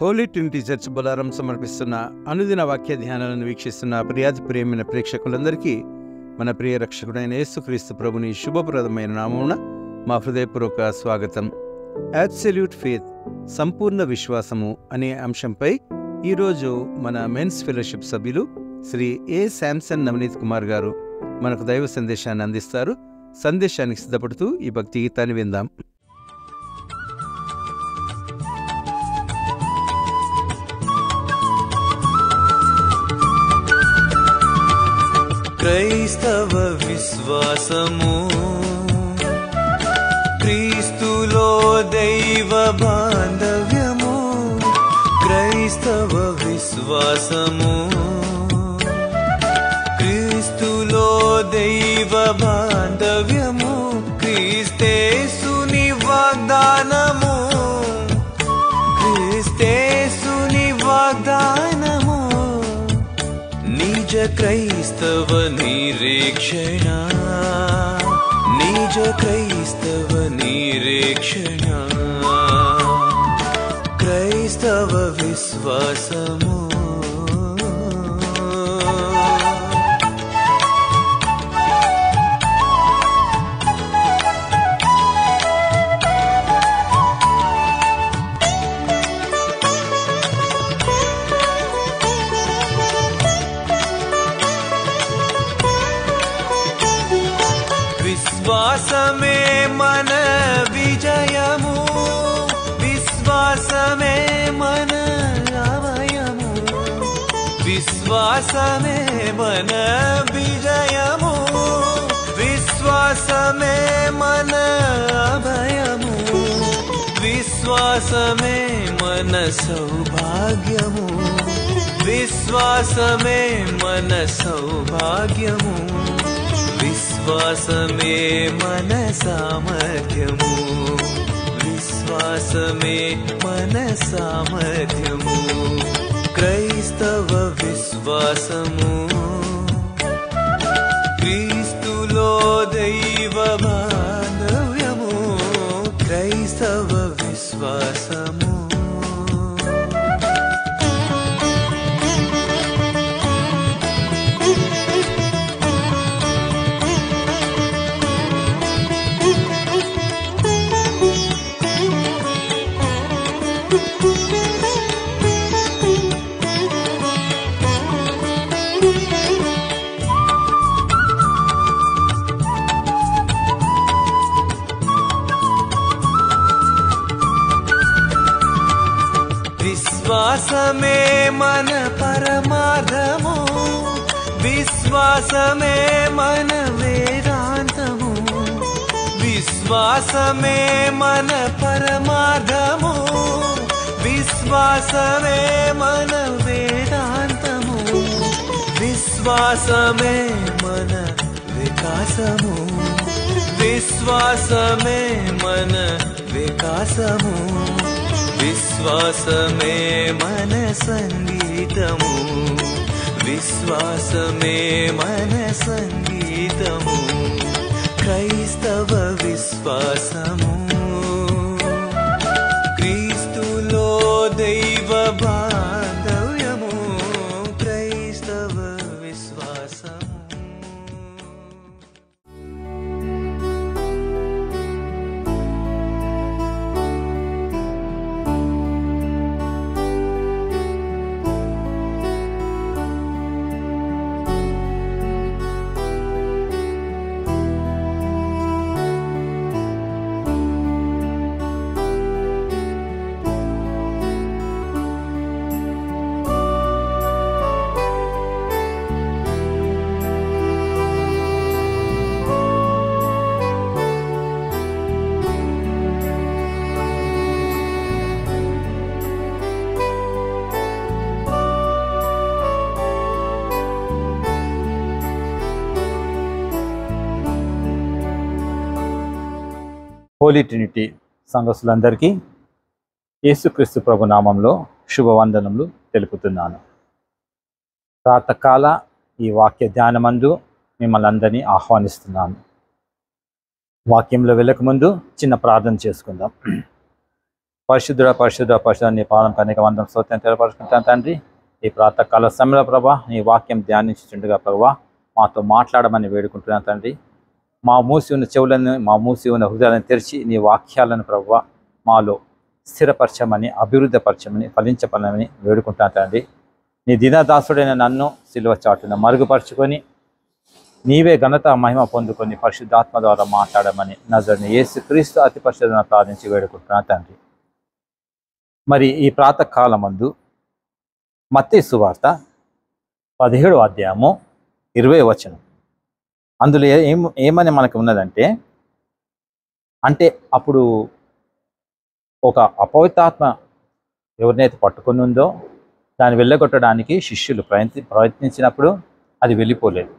Holi Trinity church Bolarum సమర్పిస్తున్న అనుదిన వాక్య ధ్యానాలను వీక్షిస్తున్న ప్రియమైన ప్రేక్షకులందరికీ మన ప్రియ రక్షకుడైన యేసుక్రీస్తు ప్రభుని శుభప్రదమైన నామమున మా హృదయపూర్వక స్వాగతం. అబ్సల్యూట్ ఫెయిత్, సంపూర్ణ విశ్వాసము అనే అంశంపై ఈరోజు మన మెన్స్ ఫెలోషిప్ సభ్యులు శ్రీ ఏ శాంసన్ నవనీత్ కుమార్ గారు మనకు దైవ సందేశాన్ని అందిస్తారు. సందేశానికి సిద్ధపడుతూ ఈ భక్తి గీతాన్ని విందాం. క్రైస్తవ విశ్వాసము, క్రీస్తులో దైవ బాంధవ్యము. క్రైస్తవ విశ్వాసము, క్రీస్తులో దైవ బాంధవ్యము. క్రీస్తేసుని వాగ్దానము, క్రీస్తేసుని వాగ్దానము. నిజ క్రైస్తవ నిరీక్షణ, నిజ క్రైస్తవ నిరీక్షణ. క్రైస్తవ విశ్వాసము. విశ్వాసమే మన విజయము, విశ్వాసమే మన అభయము. విశ్వాసమే మన విజయము, విశ్వాసమే మన అభయము. విశ్వాసమే మన సౌభాగ్యము, విశ్వాసమే మన సౌభాగ్యము. విశ్వాసమే మన సామర్థ్యము, విశ్వాసమే మన సామర్థ్యము. క్రైస్తవ విశ్వాసము, క్రీస్తులో దైవ బాంధవ్యము. క్రైస్తవ విశ్వాసము. విశ్వాసమే మన పరమార్థము, విశ్వాసమే మన వేదాంతము. విశ్వాసమే మన పరమార్థము, విశ్వాసమే మన వేదాంతము. విశ్వాసమే మన వికాసము, విశ్వాసమే మన వికాసము. విశ్వాసమే మన సంగీతము, విశ్వాసమే మన సంగీతము. క్రైస్తవ విశ్వాసము, క్రీస్తులో దైవ బాంధవ్యము. క్రైస్తవ విశ్వాసము. హోలీ ట్రినిటీ సంఘస్థులందరికీ యేసుక్రీస్తు ప్రభు నామంలో శుభవందనములు తెలుపుతున్నాను. ప్రాతకాల ఈ వాక్య ధ్యానమందు మిమ్మల్ని అందరినీ ఆహ్వానిస్తున్నాను. వాక్యంలో వెళ్ళకముందు చిన్న ప్రార్థన చేసుకుందాం. పరిశుద్ధ నీ పాదం కనిక వందం స్తోత్రం తెలియపరుచుకుంటాను తండ్రి. ఈ ప్రాతకాల సమయంలో ప్రభా నీ వాక్యం ధ్యానించుండగా ప్రభా మాతో మాట్లాడమని వేడుకుంటున్నాను తండ్రి. మా మూసి ఉన్న చెవులను, మా మూసి ఉన్న హృదయాలను తెరిచి నీ వాక్యాలను ప్రభా మాలో స్థిరపరచమని, అభివృద్ధిపరచమని, ఫలించపడమని వేడుకుంటాను తండ్రి. నీ దినదాసుడైన నన్ను సిలువ చాటున మరుగుపరుచుకొని నీవే ఘనత మహిమ పొందుకొని పరిశుద్ధాత్మ ద్వారా మాట్లాడమని నజరుని యేసుక్రీస్తు అతి పరిశుద్ధులను ప్రార్థించి వేడుకుంటున్నాను తండ్రి. మరి ఈ ప్రాతకాలమందు మత్తయి సువార్త 17వ అధ్యాయము 20వ వచనం, అందులో ఏమని మనకు ఉన్నదంటే, అంటే అప్పుడు ఒక అపవిత్రాత్మ ఎవరినైతే పట్టుకుని ఉందో దాన్ని వెళ్ళగొట్టడానికి శిష్యులు ప్రయత్నించినప్పుడు అది వెళ్ళిపోలేదు,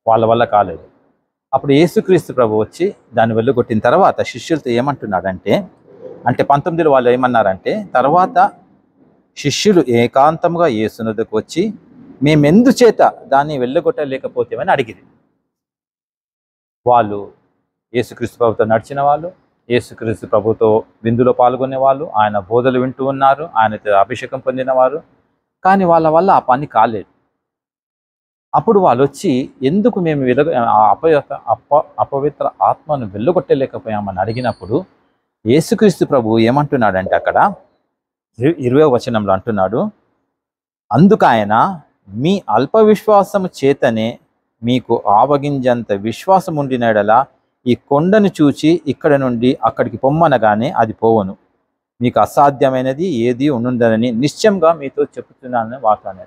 వాళ్ళ వల్ల కాలేదు. అప్పుడు యేసుక్రీస్తు ప్రభు వచ్చి దాన్ని వెళ్ళగొట్టిన తర్వాత శిష్యులతో ఏమంటున్నాడంటే, అంటే 19లో వాళ్ళు ఏమన్నారంటే, తర్వాత శిష్యులు ఏకాంతంగా యేసునొద్దకు వచ్చి మేమెందుచేత దాన్ని వెళ్ళగొట్టలేకపోతేమని అడిగిరి. వాళ్ళు యేసుక్రీస్తు ప్రభుతో నడిచిన వాళ్ళు, యేసుక్రీస్తు ప్రభుతో విందులో పాల్గొనే వాళ్ళు, ఆయన బోధలు వింటూ ఉన్నారు, ఆయనతో అభిషేకం పొందినవారు, కానీ వాళ్ళ వల్ల ఆ పని కాలేదు. అప్పుడు వాళ్ళు వచ్చి ఎందుకు మేము అపవిత్ర ఆత్మను వెళ్ళగొట్టలేకపోయామని అడిగినప్పుడు యేసుక్రీస్తు ప్రభు ఏమంటున్నాడంటే, అక్కడ 20వ వచనంలో అంటున్నాడు, అందుకు ఆయన మీ అల్ప విశ్వాసము చేతనే మీకు ఆవగింజంత విశ్వాసం ఉండినడలా ఈ కొండను చూచి ఇక్కడ నుండి అక్కడికి పొమ్మనగానే అది పోవను, మీకు అసాధ్యమైనది ఏది ఉండుందని నిశ్చయంగా మీతో చెప్తున్నానని వార్తనే.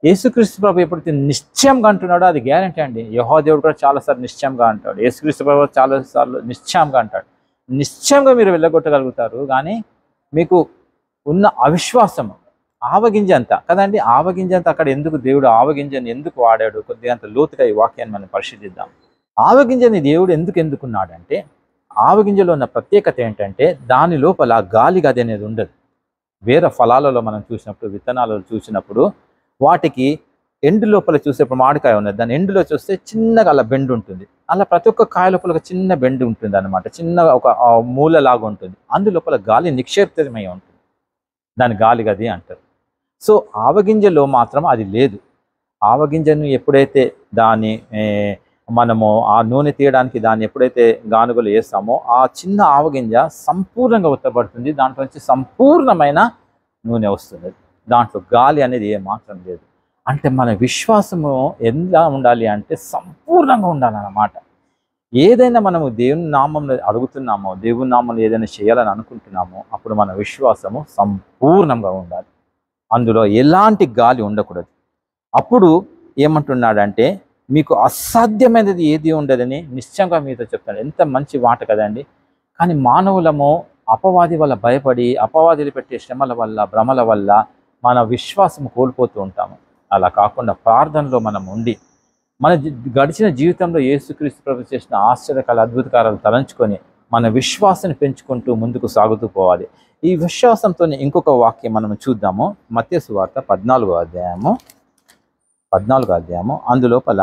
యేసుక్రీస్తు ప్రభు ఎప్పుడైతే నిశ్చయంగా అంటున్నాడో అది గ్యారెంటీ అండి. యెహోవా దేవుడు కూడా చాలాసార్లు నిశ్చయంగా అంటాడు, యేసుక్రీస్తు ప్రభు చాలాసార్లు నిశ్చయంగా అంటాడు. నిశ్చయంగా మీరు వెళ్ళగొట్టగలుగుతారు, కానీ మీకు ఉన్న అవిశ్వాసము ఆవగింజంత కదండి. ఆవగింజంత అక్కడ ఎందుకు దేవుడు ఆవగింజని ఎందుకు వాడాడు? కొద్దిగా అంత లోతుగా ఈ వాక్యాన్ని మనం పరిశీలిద్దాం. ఆవగింజని దేవుడు ఎందుకున్నాడంటే, ఆవగింజలో ఉన్న ప్రత్యేకత ఏంటంటే దాని లోపల గాలి గది అనేది ఉండదు. వేరే ఫలాలలో మనం చూసినప్పుడు, విత్తనాలలో చూసినప్పుడు వాటికి ఎండు లోపల చూసేప్పుడు మామిడికాయ ఉన్నది, దాని ఎండులో చూస్తే చిన్నగా అలా బెండు ఉంటుంది. అలా ప్రతి ఒక్క కాయ లోపల ఒక చిన్న బెండు ఉంటుంది అనమాట, చిన్న ఒక మూలలాగా ఉంటుంది. అందులోపల గాలి నిక్షేపితమై ఉంటుంది, దాని గాలి గది అంటారు. సో ఆవగింజలో మాత్రం అది లేదు. ఆవగింజను ఎప్పుడైతే దాన్ని మనము ఆ నూనె తీయడానికి దాన్ని ఎప్పుడైతే గానుగలు వేస్తామో ఆ చిన్న ఆవగింజ సంపూర్ణంగా ఉత్తపడుతుంది, దాంట్లో నుంచి సంపూర్ణమైన నూనె వస్తుంది. దాంట్లో గాలి అనేది ఏమాత్రం లేదు. అంటే మన విశ్వాసము ఎలా ఉండాలి అంటే సంపూర్ణంగా ఉండాలన్నమాట. ఏదైనా మనము దేవుని నామంలో అడుగుతున్నామో, దేవుని నామంలో ఏదైనా చేయాలని అనుకుంటున్నామో అప్పుడు మన విశ్వాసము సంపూర్ణంగా ఉండాలి, అందులో ఎలాంటి గాలి ఉండకూడదు. అప్పుడు ఏమంటున్నాడంటే, మీకు అసాధ్యమైనది ఏది ఉండదని నిశ్చయంగా మీతో చెప్తాను. ఎంత మంచి మాట కదండి. కానీ మానవులము అపవాది వల్ల భయపడి, అపవాదులు పెట్టే శ్రమల వల్ల, భ్రమల వల్ల మన విశ్వాసం కోల్పోతూ ఉంటాము. అలా కాకుండా ప్రార్థనలో మనం ఉండి మన గడిచిన జీవితంలో యేసుక్రీస్తు ప్రభు చేసిన ఆశ్చర్యకాల అద్భుతకారాలు తలంచుకొని మన విశ్వాసాన్ని పెంచుకుంటూ ముందుకు సాగుతూ పోవాలి. ఈ విశ్వాసంతో ఇంకొక వాక్యం మనం చూద్దాము. మత్తయి సువార్త 14వ అధ్యాయము అందులోపల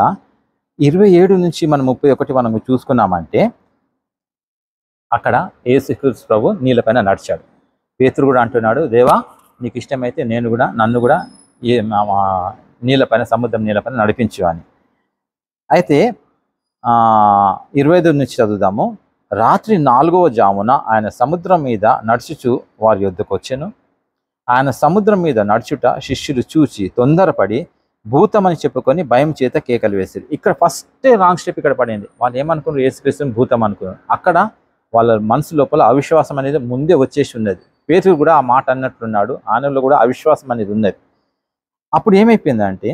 27 నుంచి మనం 31 మనం చూసుకున్నామంటే, అక్కడ యేసుక్రీస్తు ప్రభు నీళ్ళపైన నడిచాడు. పేతురు కూడా అంటున్నాడు, దేవా నీకు ఇష్టమైతే నన్ను కూడా నీళ్ళపైన, సముద్రం నీళ్ళపైన నడిపించు అని. అయితే 25 నుంచి చదువుదాము. రాత్రి 4వ జామున ఆయన సముద్రం మీద నడుచుచు వారి యొద్దకు వచ్చెను. ఆయన సముద్రం మీద నడుచుట శిష్యులు చూచి తొందరపడి భూతమని చెప్పుకొని భయం చేత కేకలు వేసారు. ఇక్కడ ఫస్ట్ రాంగ్ స్టెప్ ఇక్కడ పడింది. వాళ్ళు ఏమనుకున్నారు? యేసుక్రీస్తుని భూతం అనుకున్నారు. అక్కడ వాళ్ళ మనసు లోపల అవిశ్వాసం అనేది ముందే వచ్చేసి ఉన్నది. పేతురు కూడా ఆ మాట అన్నట్లున్నాడు, ఆయనలో కూడా అవిశ్వాసం అనేది ఉన్నది. అప్పుడు ఏమైపోయిందంటే,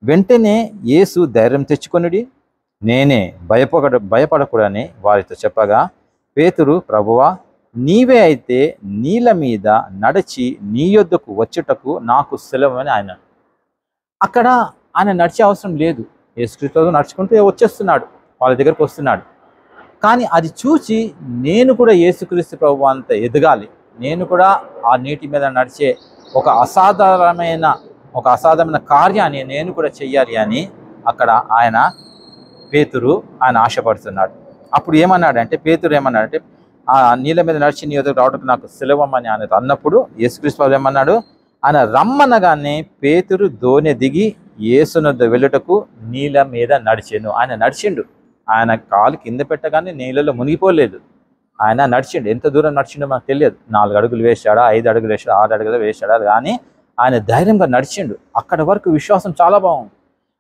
వెంటనే యేసు ధైర్యం తెచ్చుకొనుడి, నేనే, భయపడకూడని వారితో చెప్పగా, పేతురు, ప్రభువా నీవే అయితే నీళ్ళ మీద నడిచి నీ యొద్దకు వచ్చుటకు నాకు సెలవని ఆయన. అక్కడ ఆయన నడిచే అవసరం లేదు, యేసుక్రీస్తు నడుచుకుంటూ వచ్చేస్తున్నాడు, వాళ్ళ దగ్గరకు వస్తున్నాడు. కానీ అది చూసి నేను కూడా యేసుక్రీస్తు ప్రభు అంత ఎదగాలి, నేను కూడా ఆ నీటి మీద నడిచే ఒక అసాధారణమైన కార్యాన్ని నేను కూడా చెయ్యాలి అని అక్కడ పేతురు ఆయన ఆశపడుతున్నాడు. అప్పుడు పేతురు ఏమన్నాడంటే, ఆ నీళ్ళ మీద నడిచి నీ ఎదురు రావటం నాకు సులభమని ఆయన అన్నప్పుడు యేసుక్రీస్తు ప్రభు ఏమన్నాడు, ఆయన రమ్మనగానే పేతురు దోణి దిగి యేసునొద్ద వెళ్ళుటకు నీళ్ళ మీద నడిచెను. ఆయన నడిచిండు, ఆయన కాలు కింద పెట్టగానే నీళ్ళలో మునిగిపోలేదు, ఆయన నడిచిండు. ఎంత దూరం నడిచిండో మనకు తెలియదు, 4 అడుగులు వేసాడా, 5 అడుగులు వేసాడా, 6 అడుగులు వేసాడా, కానీ ఆయన ధైర్యంగా నడిచిండు. అక్కడ వరకు విశ్వాసం చాలా బాగుంది.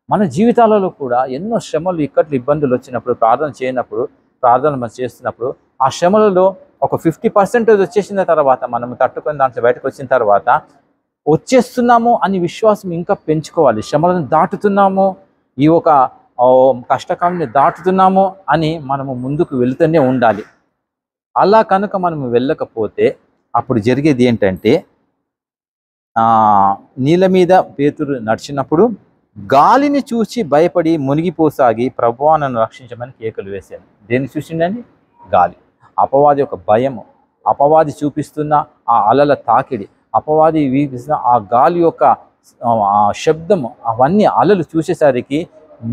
మన జీవితాలలో కూడా ఎన్నో శ్రమలు, ఇక్కట్లు, ఇబ్బందులు వచ్చినప్పుడు, ప్రార్థన చేయనప్పుడు, ప్రార్థన మనం చేస్తున్నప్పుడు ఆ శ్రమలలో ఒక 50% వచ్చేసిన తర్వాత మనం తట్టుకొని దాంట్లో బయటకు వచ్చిన తర్వాత వచ్చేస్తున్నాము అని విశ్వాసం ఇంకా పెంచుకోవాలి. శ్రమలను దాటుతున్నాము, ఈ ఒక కష్టకాలాన్ని దాటుతున్నాము అని మనము ముందుకు వెళుతూనే ఉండాలి. అలా కనుక మనం వెళ్ళకపోతే అప్పుడు జరిగేది ఏంటంటే, నీళ్ళ మీద పేతురు నడిచినప్పుడు గాలిని చూసి భయపడి మునిగిపోసాగి ప్రభువా నన్ను రక్షించమని కేకలు వేశాను. దేన్ని చూసిండండి? గాలి. అపవాది యొక్క భయము, అపవాది చూపిస్తున్న ఆ అలల తాకిడి, అపవాది వీపిస్తున్న ఆ గాలి యొక్క శబ్దము, అవన్నీ అలలు చూసేసరికి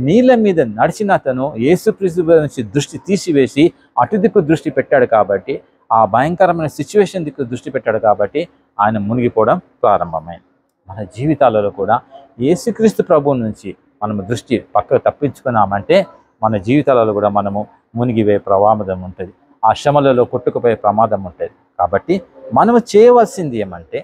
నీళ్ళ మీద నడిచిన అతను యేసుక్రీస్తు నుంచి దృష్టి తీసివేసి అటు దిక్కు దృష్టి పెట్టాడు కాబట్టి, ఆ భయంకరమైన సిచ్యువేషన్ దిక్కు దృష్టి పెట్టాడు కాబట్టి ఆయన మునిగిపోవడం ప్రారంభమైంది. మన జీవితాలలో కూడా యేసుక్రీస్తు ప్రభువు నుంచి మనము దృష్టి పక్కకు తప్పించుకున్నామంటే మన జీవితాలలో కూడా మనము మునిగిపోయే ప్రమాదం ఉంటుంది, ఆ శ్రమలలో కొట్టుకుపోయే ప్రమాదం ఉంటుంది. కాబట్టి మనము చేయవలసింది ఏమంటే,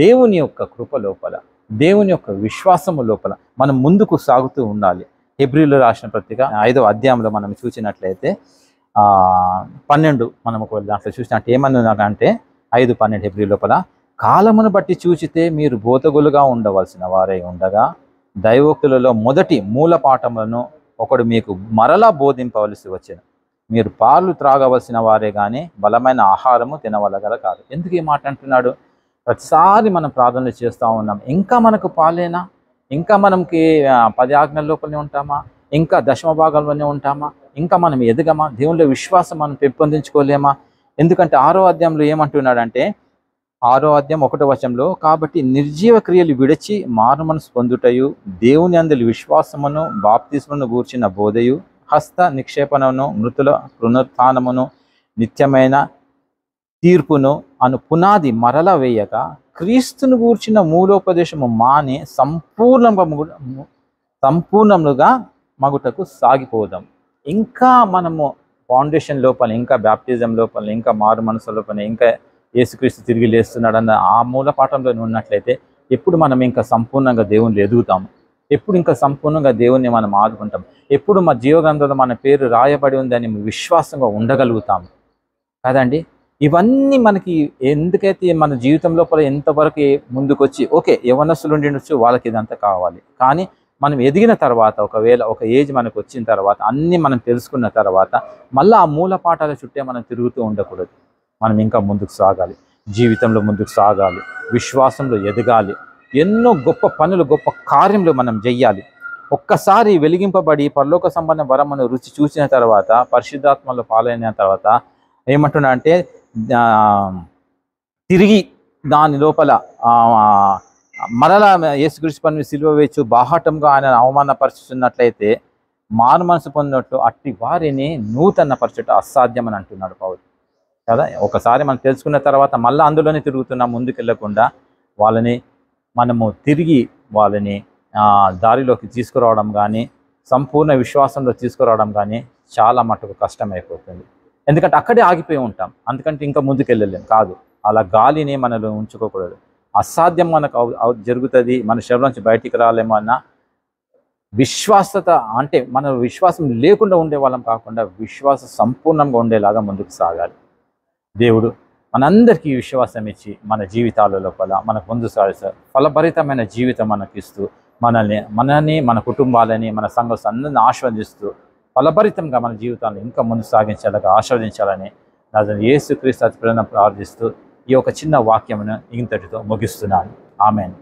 దేవుని యొక్క కృప లోపల, దేవుని యొక్క విశ్వాసము లోపల మనం ముందుకు సాగుతూ ఉండాలి. హెబ్రీయులకు రాసిన పత్రిక 5వ అధ్యాయంలో మనం చూసినట్లయితే 12 మనం ఒక దాంట్లో చూసినట్టు ఏమన్నాడంటే 5:12 హెబ్రీ లోపల, కాలమును బట్టి చూచితే మీరు బోధకులుగా ఉండవలసిన వారై ఉండగా దైవోక్తులలో మొదటి మూల పాఠములను ఒకడు మీకు మరలా బోధింపవలసి వచ్చాను. మీరు పాలు త్రాగవలసిన వారే కానీ బలమైన ఆహారము తినవలగల కాదు. ఎందుకు ఈ మాట అంటున్నాడు? ప్రతిసారి మనం ప్రార్థనలు చేస్తూ ఉన్నాం, ఇంకా మనకు పాలేనా, ఇంకా మనకి 10 ఆజ్ఞల లోపలనే ఉంటామా, ఇంకా 10వ భాగంలోనే ఉంటామా, ఇంకా మనం ఎదగమా, దేవునిలో విశ్వాసం మనం పెంపొందించుకోలేమా? ఎందుకంటే 6వ అధ్యాయంలో ఏమంటున్నాడంటే, 6వ అధ్యాయం 1వ వచనంలో, కాబట్టి నిర్జీవ క్రియలు విడిచి మారు మనసు పొందుటయు, దేవుని అందలి విశ్వాసమును బాప్తిస్మను గూర్చిన బోధయు, హస్త నిక్షేపణను, మృతుల పునరుత్థానమును, నిత్యమైన తీర్పును అను పునాది మరల వేయక క్రీస్తును గూర్చిన మూలోపదేశము మాని సంపూర్ణముగా మగుటకు సాగిపోదాం. ఇంకా మనము ఫౌండేషన్ లోపల, ఇంకా బ్యాప్టిజం లోపల, ఇంకా మారు మనసు లోపల, ఇంకా యేసుక్రీస్తు తిరిగి లేస్తున్నాడన్న ఆ మూల పాఠంలో ఉన్నట్లయితే ఎప్పుడు మనం ఇంకా సంపూర్ణంగా దేవుని ఎదుగుతాము, ఎప్పుడు ఇంకా సంపూర్ణంగా దేవుణ్ణి మనం ఆదుకుంటాం, ఎప్పుడు మా జీవగ్రంథంలో మన పేరు రాయబడి ఉందని విశ్వాసంగా ఉండగలుగుతాము కదండి. ఇవన్నీ మనకి ఎందుకైతే మన జీవితం లోపల ఎంతవరకు ముందుకొచ్చి, ఓకే యవనస్తులు ఉండిండొచ్చు, వాళ్ళకి ఇదంతా కావాలి, కానీ మనం ఎదిగిన తర్వాత, ఒకవేళ ఒక ఏజ్ మనకు వచ్చిన తర్వాత, అన్నీ మనం తెలుసుకున్న తర్వాత మళ్ళీ ఆ మూల పాఠాల చుట్టే మనం తిరుగుతూ ఉండకూడదు. మనం ఇంకా ముందుకు సాగాలి, జీవితంలో ముందుకు సాగాలి, విశ్వాసంలో ఎదగాలి, ఎన్నో గొప్ప పనులు, గొప్ప కార్యములు మనం చెయ్యాలి. ఒక్కసారి వెలిగింపబడి పరలోక సంబంధ వరమును రుచి చూసిన తర్వాత, పరిశుద్ధాత్మలో పాలైన తర్వాత ఏమంటున్నా అంటే, తిరిగి దాని లోపల మరలా యేసుక్రీస్తు పని సిలువ వేయచ్చు బాహాటంగా ఆయన అవమానపరుచుతున్నట్లయితే మారు మనసు పొందినట్టు అట్టి వారిని నూతన పరచట అసాధ్యం అని అంటున్నాడు పౌలు కదా. ఒకసారి మనం తెలుసుకున్న తర్వాత మళ్ళీ అందులోనే తిరుగుతున్నాం, ముందుకెళ్ళకుండా వాళ్ళని మనము తిరిగి వాళ్ళని దారిలోకి తీసుకురావడం కానీ, సంపూర్ణ విశ్వాసంలో తీసుకురావడం కానీ చాలా మటుకు కష్టమైపోతుంది. ఎందుకంటే అక్కడే ఆగిపోయి ఉంటాం, అందుకంటే ఇంకా ముందుకెళ్ళలేం కాదు. అలా గాలిని మనలో ఉంచుకోకూడదు, అసాధ్యం మనకు జరుగుతుంది, మన శరీరం నుంచి బయటికి రాలేమో అన్న విశ్వాసత, అంటే మన విశ్వాసం లేకుండా ఉండే వాళ్ళం కాకుండా విశ్వాస సంపూర్ణంగా ఉండేలాగా ముందుకు సాగాలి. దేవుడు మనందరికీ విశ్వాసం ఇచ్చి మన జీవితాల లోపల మనకు ముందు సాగిస్తారు, ఫలభరితమైన జీవితం మనకిస్తూ మనల్ని మన కుటుంబాలని, మన సంఘం అందరిని ఆస్వాదిస్తూ ఫలభరితంగా మన జీవితాన్ని ఇంకా ముందు సాగించాలని, ఆస్వాదించాలని యేసుక్రీస్తు ప్రార్థిస్తూ ఈ ఒక చిన్న వాక్యమును ఇంతటితో ముగిస్తున్నాను. ఆమేన్.